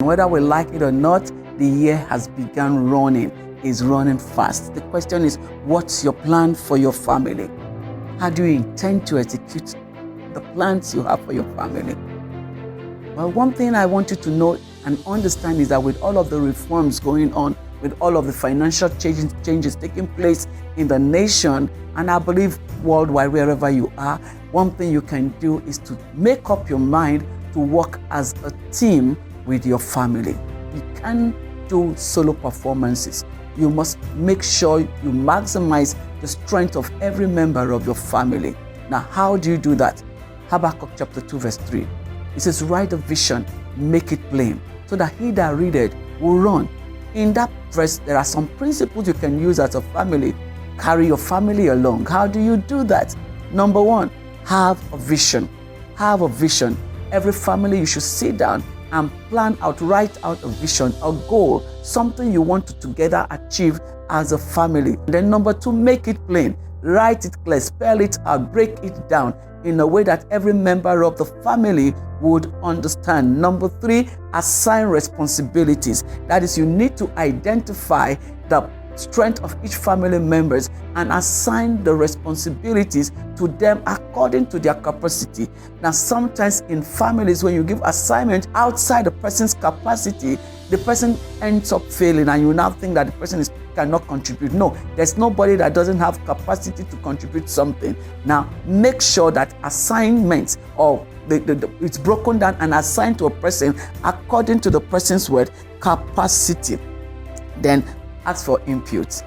Whether we like it or not, the year has begun running. It's running fast. The question is, what's your plan for your family? How do you intend to execute the plans you have for your family? Well, one thing I want you to know and understand is that with all of the reforms going on, with all of the financial changes taking place in the nation, and I believe worldwide, wherever you are, one thing you can do is to make up your mind to work as a team with your family. You can't do solo performances. You must make sure you maximize the strength of every member of your family. Now, how do you do that? Habakkuk chapter 2 verse 3. It says, write the vision, make it plain, so that he that readeth will run. In that verse, there are some principles you can use as a family. Carry your family along. How do you do that? Number one, have a vision. Have a vision. Every family, you should sit down and plan out, write out a vision, a goal, something you want to together achieve as a family. Then number two, make it plain. Write it clear, spell it out, break it down in a way that every member of the family would understand. Number three, assign responsibilities. That is, you need to identify the strength of each family members and assign the responsibilities to them according to their capacity. Now, sometimes in families, when you give assignment outside the person's capacity, the person ends up failing, and you now think that the person cannot contribute. No, there's nobody that doesn't have capacity to contribute something. Now, make sure that assignments or it's broken down and assigned to a person according to the person's capacity. Then ask for input.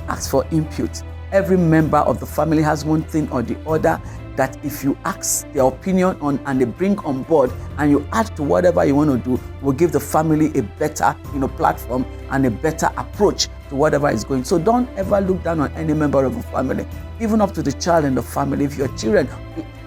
Ask for input. Every member of the family has one thing or the other that if you ask their opinion on and they bring on board and you add to whatever you want to do, will give the family a better platform and a better approach to whatever is going. So don't ever look down on any member of the family, even up to the child in the family. If your children,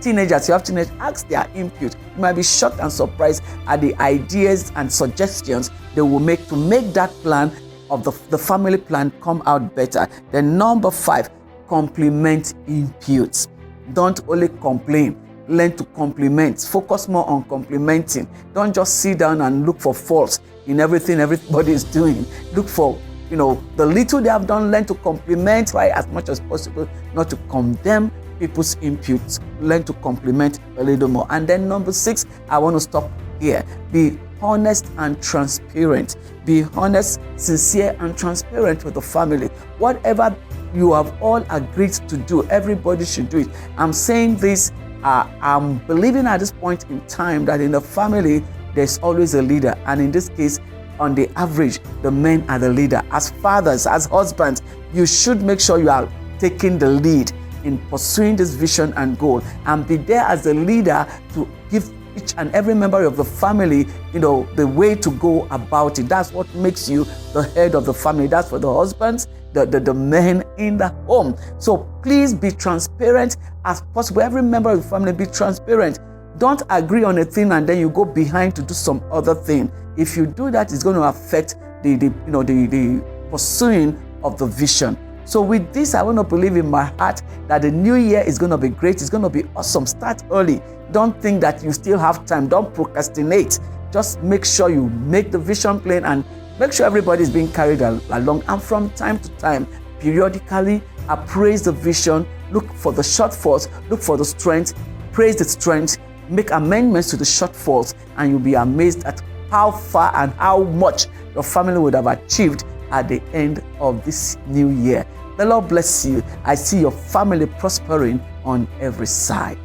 teenagers, you have teenagers, ask their input. You might be shocked and surprised at the ideas and suggestions they will make to make that plan of the family plan come out better. Then number five, compliment inputs. Don't only complain, learn to compliment. Focus more on complimenting. Don't just sit down and look for faults in everything everybody is doing. Look for, the little they have done, learn to compliment. Try as much as possible not to condemn people's inputs. Learn to compliment a little more. And then number six, I want to stop here. Be honest and transparent. Be honest, sincere, and transparent with the family. Whatever you have all agreed to do, everybody should do it. I'm saying this, I'm believing at this point in time that in the family, there's always a leader. And in this case, on the average, the men are the leader. As fathers, as husbands, you should make sure you are taking the lead in pursuing this vision and goal, and be there as the leader to give each and every member of the family, the way to go about it. That's what makes you the head of the family. That's for the husbands, the men in the home. So please be transparent as possible. Every member of the family, be transparent. Don't agree on a thing and then you go behind to do some other thing. If you do that, it's going to affect the pursuing of the vision. So with this, I want to believe in my heart that the new year is going to be great. It's going to be awesome. Start early. Don't think that you still have time. Don't procrastinate. Just make sure you make the vision plain and make sure everybody is being carried along. And from time to time, periodically, appraise the vision. Look for the shortfalls. Look for the strength. Praise the strength. Make amendments to the shortfalls. And you'll be amazed at how far and how much your family would have achieved at the end of this new year. The Lord bless you. I see your family prospering on every side.